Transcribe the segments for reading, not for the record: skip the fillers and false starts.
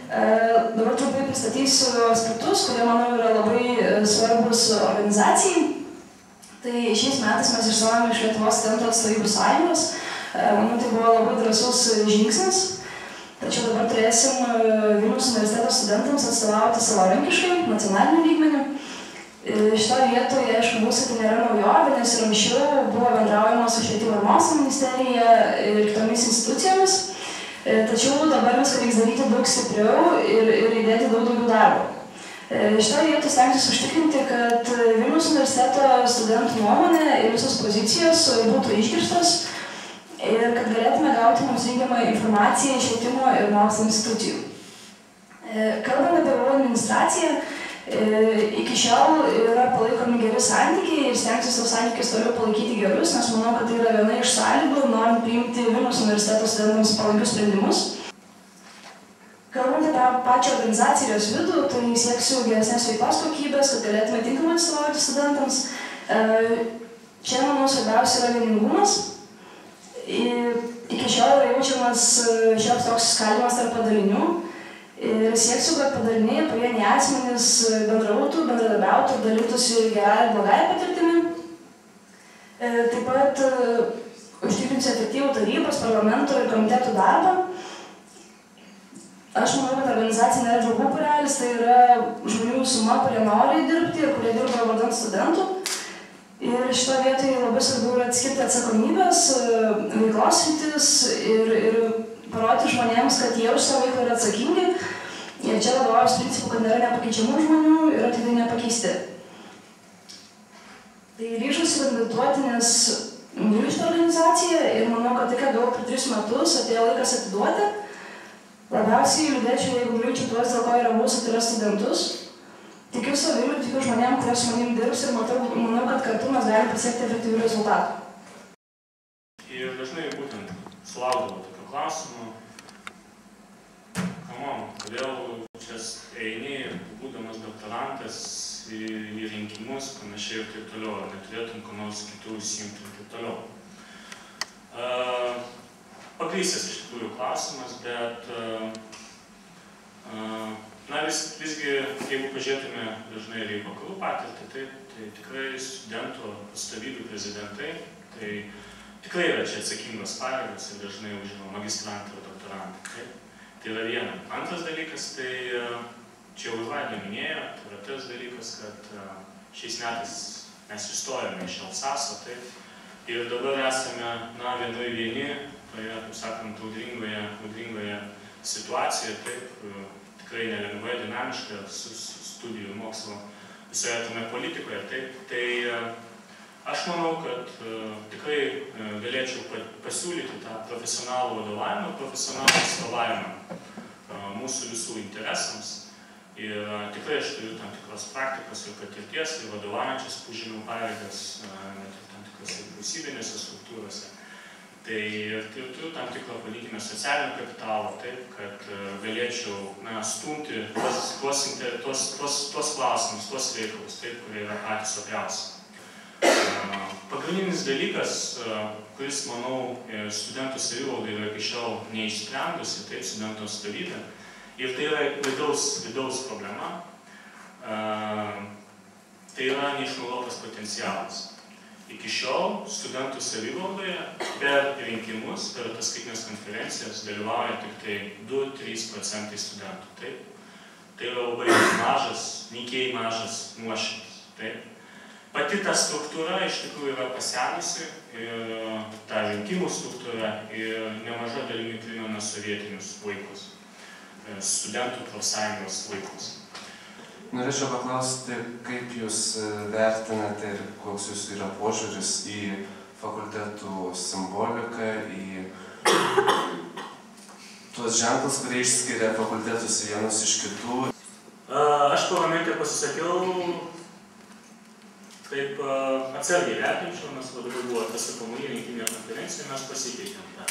Dabar trumpai pristatysiu aspektus, kurie, manau, yra labai svarbus organizacijai. Tai šiais metais mes išstojame iš Lietuvos studentų atstovybų sąjungos. Manau, tai buvo labai drąsus žingsnis. Tačiau dabar turėsim Vilniaus universiteto studentams atstovauti savarankiškai, nacionaliniu lygmeniu. Šitoje vietoje, aišku, mūsų tai nėra naujovė, nes ir anksčiau buvo bendraujama su Švietimo ir mokslo ministerija ir kitomis institucijomis. Tačiau dabar viską reiks daryti daug stipriau ir įdėti daug daugiau darbo. Šitoje vietoje stengsiuosi užtikrinti, kad Vilniaus universiteto studentų nuomonė ir visos pozicijos būtų išgirstos ir kad galėtume gauti mums reikiamą informaciją iš švietimo ir mokslo institucijų. Kalbant apie administraciją, iki šiol yra palaikomi geri santykiai ir stengsiuosi tos santykius toliau palaikyti gerus, nes manau, kad tai yra viena iš sąlygų, norint priimti Vilniaus universiteto studentams palankius sprendimus. Kalbant apie pačią organizaciją ir jos vidų, tai sieksiu geresnės veiklos kokybės, kad galėtume tinkamai atstovauti studentams. Čia, manau, svarbiausia yra vieningumas. Iki šiol yra jaučiamas šioks toks skaldymas tarp padalinių. Ir sieksiu, kad padaliniai, pavieniai asmenys bendrautų, bendradarbiautų ir dalytųsi gerąją ir blogąją patirtimį. Taip pat užtikrinsiu efektyvų tarybos, parlamento ir komitetų darbą. Aš manau, kad organizacija nėra draugų būrelis, tai yra žmonių suma, kurie nori dirbti ir kurie dirba vardan studentų. Ir šitoje vietoje labai svarbu yra atskirti atsakomybės, veiklos sritis ir parodyti žmonėms, kad jie už savo veiklą yra atsakingi. Ir čia vadovaujasi principu, kad nėra nepakeičiamų žmonių, yra tik nepakeisti. Tai ryžausi kandidatuoti, nes myliu šitą organizaciją ir manau, kad tai, ką gavau per 3 metus, atėjo laikas atiduoti. Labiausiai liūdėčiau, jeigu liūdėčiau tuos, dėl ko yra mūsų, tai yra studentus. Tikiu savimi, tikiu žmonėm, kurie su manim dirbs ir manau, kad kartu mes galime pasiekti efektyvių rezultatų. Ir dažnai būtent sulaukdavau tokių klausimų. Kodėl čia eini, būdamas doktorantas, į rinkimus, panašiai ir taip toliau, ar neturėtum ko nors kitų užsiimti ir taip toliau. Pagrįstas iš tikrųjų klausimas, bet visgi, jeigu pažiūrėtume dažnai ir į vakarų patirtį, tai tikrai studentų atstovybių prezidentai, tai tikrai yra čia atsakingos pareigos ir dažnai užima magistrantai ir doktorantai. Tai yra viena. Antras dalykas, tai čia jau Vaida minėjo, tai yra tas dalykas, kad šiais metais mes įstojame iš Alsaso, ir dabar esame, vienoj vieni, toje, taip sakant, audringoje situacijoje, tikrai nelengvai, dinamiška, studijų mokslo visoje tame politikoje. Tai aš manau, kad tikrai galėčiau pasiūlyti tą profesionalų vadovavimą, profesionalų atstovavimą mūsų visų interesams. Ir tikrai aš turiu tam tikros praktikos ir patirties, ir vadovaujančias užėmiau pareigas, net ir tam tikrose vyriausybinėse struktūrose. Tai turiu tam tikrą, vadinkime, socialinio kapitalo, taip, kad galėčiau stumti tuos klausimus, tuos reikalus, taip, kurie yra patys opiausi. Pagrindinis dalykas, kuris, manau, studentų savivaldai yra iki šiol neišsprendusi, taip, studentų atstovybė, ir tai yra vidaus problema, tai yra neišnaudotas potencialas. Iki šiol studentų savivaldoje per rinkimus, per ataskaitinės konferencijas dalyvauja tik tai 2–3% studentų. Taip? Tai yra labai mažas, nykiai mažas nuošimtis. Pati ta struktūra iš tikrųjų yra pasenusi, ta rinkimų struktūra ir nemaža dalimi primena sovietinius laikus, studentų profsąjungos laikus. Norėčiau paklausti, kaip jūs vertinate ir koks jūsų yra požiūris į fakultetų simboliką, į tuos ženklus, kurie išskiria fakultetus vienus iš kitų. Aš parlamente pasisakiau, taip atsargiai vertinčiau, nes labai buvo atsakomai rinkiminė konferencija, mes pasikeitėm tą.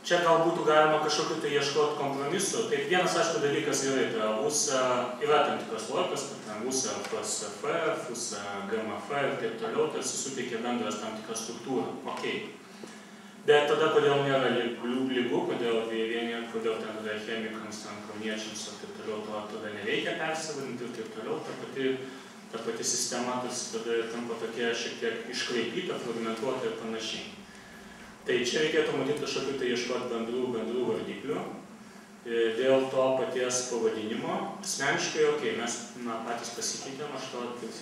Čia gal būtų galima kažkokiu tai ieškoti kompromisu. Tai vienas, aišku, dalykas gerai, yra tam tikras logikas, kad ten USA, FSF, FUSA, GMF ir taip toliau, tarsi suteikia bendras tam tikrą struktūrą. Ok. Bet tada, kodėl nėra lygų, kodėl ten yra chemikams, ten kauniečiams ir taip toliau, tada nereikia persivadinti ir taip toliau, ta pati sistema tada tampa tokia šiek tiek iškraipyta, fragmentuota ir panašiai. Tai čia reikėtų matyti kažkokių tai ieškoti bendrų vardiklių. Dėl to paties pavadinimo, asmeniškai, mes patys pasikeitėm, aš to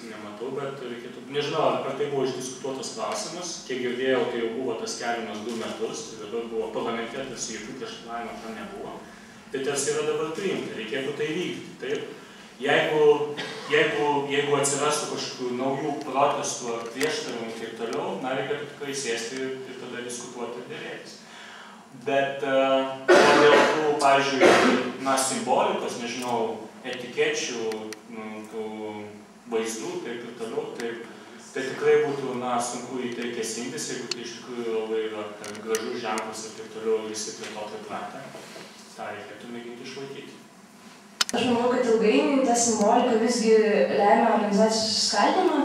nematau, bet reikėtų, nežinau, ar tai buvo išdiskutuotas klausimas, kiek girdėjau, tai jau buvo tas keliamas 2 metus, tai dabar buvo parlamente, tarsi jokių prieštaravimų tam nebuvo, tai tarsi yra dabar priimta, reikėtų tai vykti, taip? Jeigu atsirastų kažkokių naujų protestų ar prieštaravimų ir taip toliau, reikėtų tikrai sėsti ir tada diskutuoti ir dėrėtis. Bet dėl tų, pavyzdžiui, simbolikos, nežinau, etikečių, tų vaizdų, taip ir toliau, tai tikrai būtų, sunku į tai kėsintis, jeigu tai iš tikrųjų labai yra gražus ženklas ir taip toliau visi prie to pripratę. tą reikėtų mėginti išlaikyti. Aš manau, kad ilgainiui ta simbolika visgi lemia organizacijos susiskaldymą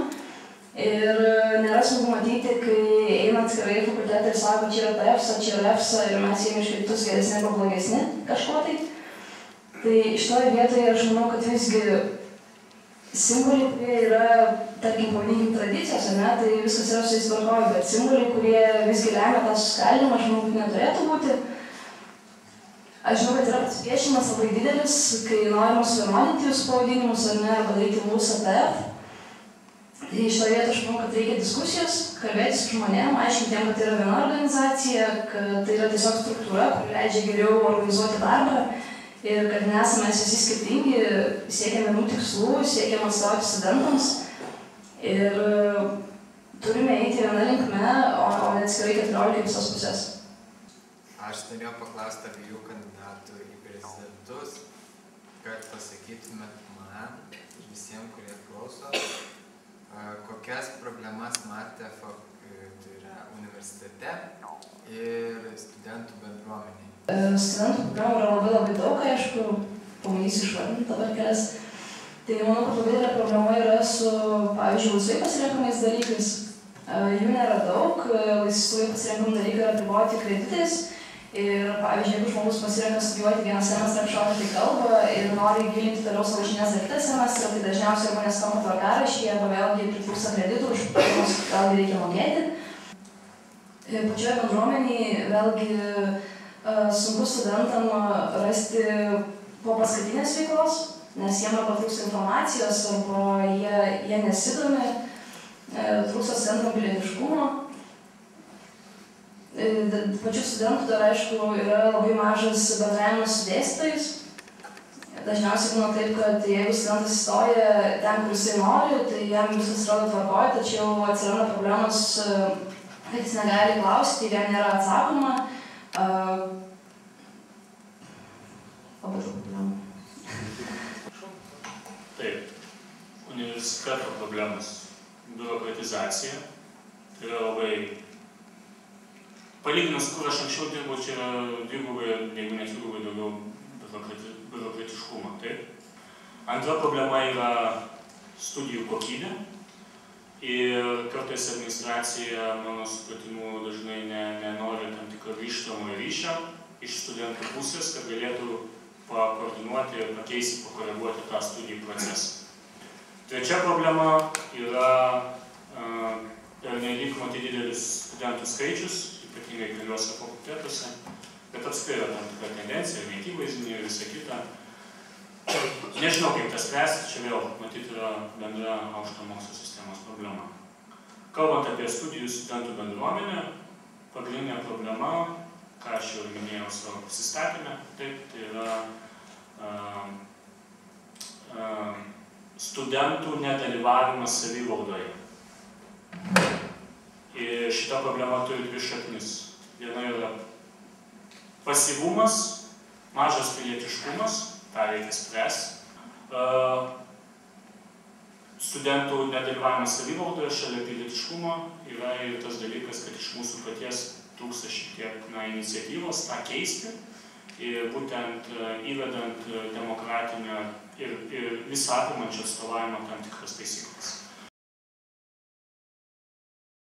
ir nėra smagu matyti, kai eina atskirai fakultetai ir sako, čia yra TEFSA, čia yra EFSA ir mes jiem iš kitus geresni arba blogesni kažko tai. Tai šitoje vietoje aš manau, kad visgi simboliai, kurie yra, tarkim, pavadinkim tradicijos, ne, tai viskas yra su jais tvarkoje, bet simboliai, kurie visgi lemia tą susiskaldymą, aš manau, kad neturėtų būti. Aš žinau, kad yra pasipriešinimas labai didelis, kai norima suvienodinti jūsų pavadinimus, ar ne, arba daryti mūsų ATF. Tai šitoje vietoje aš manau, kad reikia diskusijos, kalbėti su žmonėm, aiškinti jiem, kad tai yra viena organizacija, kad tai yra tiesiog struktūra, kuri leidžia geriau organizuoti darbą ir kad nesame mes visi skirtingi, siekiame vienų tikslų, siekiame atstovauti studentams ir turime eiti viena linkme, o ne atskirai 14 visos pusės. Aš norėjau paklausti abiejų kandidatų į prezidentus, kad pasakytumėt man ir visiems, kurie klauso, kokias problemas matė universitete ir studentų bendruomeniai. Studentų problemų yra labai daug, aišku, pamatysiu išvardinti dabar kelias. Tai manau, kad labai didelė problema yra su, pavyzdžiui, laisvai pasirenkamais dalykais. Jų nėra daug, laisvai pasirenkami dalykai yra apriboti kreditais. Ir, pavyzdžiui, jeigu žmogus pasirenka studijuoti vieną semestrą kažkokią kalbą ir nori gilinti toliau savo žinias dar kitą semestrą, tai dažniausiai arba neskamba tvarkaraštyje, arba vėlgi pritrūksta kreditų, už kuriuos vėlgi reikia mokėti. Pačioje bendruomenėje vėlgi sunku studentam rasti po paskutinės veiklos, nes jiem arba trūksta informacijos, arba jie nesidomi, trūksta studentam pilietiškumo. Pačių studentų dar, aišku, yra labai mažas bendravimas su dėstytojais. Dažniausiai būna taip, kad jeigu studentas įstoja ten, kur jisai nori, tai jam viskas atrodo tvarkoje, tačiau atsiranda problemas, kad jis negali klausyti ir jam nėra atsakoma. Labai daug problemų. Taip, universiteto problemos, biurokratizacija, tai yra labai palyginus, kur aš anksčiau dirbau, čia yra dvigubai, jeigu ne dvigubai daugiau biurokratiškumo. Antra problema yra studijų kokybė ir kartais administracija, mano supratimu, dažnai nenori tam tikro grįžtamojo ryšio iš studentų pusės, kad galėtų pakoordinuoti ir pakeisti, pakoreguoti tą studijų procesą. Trečia problema yra pernelyg didelis studentų skaičius, ypatingai keliuose fakultetuose, bet apskritai yra tam tikra tendencija, veikybaizdinė ir visa kita. Nežinau, kaip tas spręsti, čia vėl, matyti, yra bendra aukšto mokslo sistemos problema. Kalbant apie studijų studentų bendruomenę, pagrindinė problema, ką aš jau minėjau savo prisistatymę, taip, tai yra studentų nedalyvavimas savivaldoje. Ir šita problema turi dvi šaknis. Viena yra pasyvumas, mažas pilietiškumas, tą reikia spręsti. Studentų nedalyvavimas savivaldoje šalia pilietiškumo yra ir tas dalykas, kad iš mūsų paties trūksta šiek tiek iniciatyvos tą keisti ir būtent įvedant demokratinio ir visą apimančio atstovavimo tam tikras taisykles.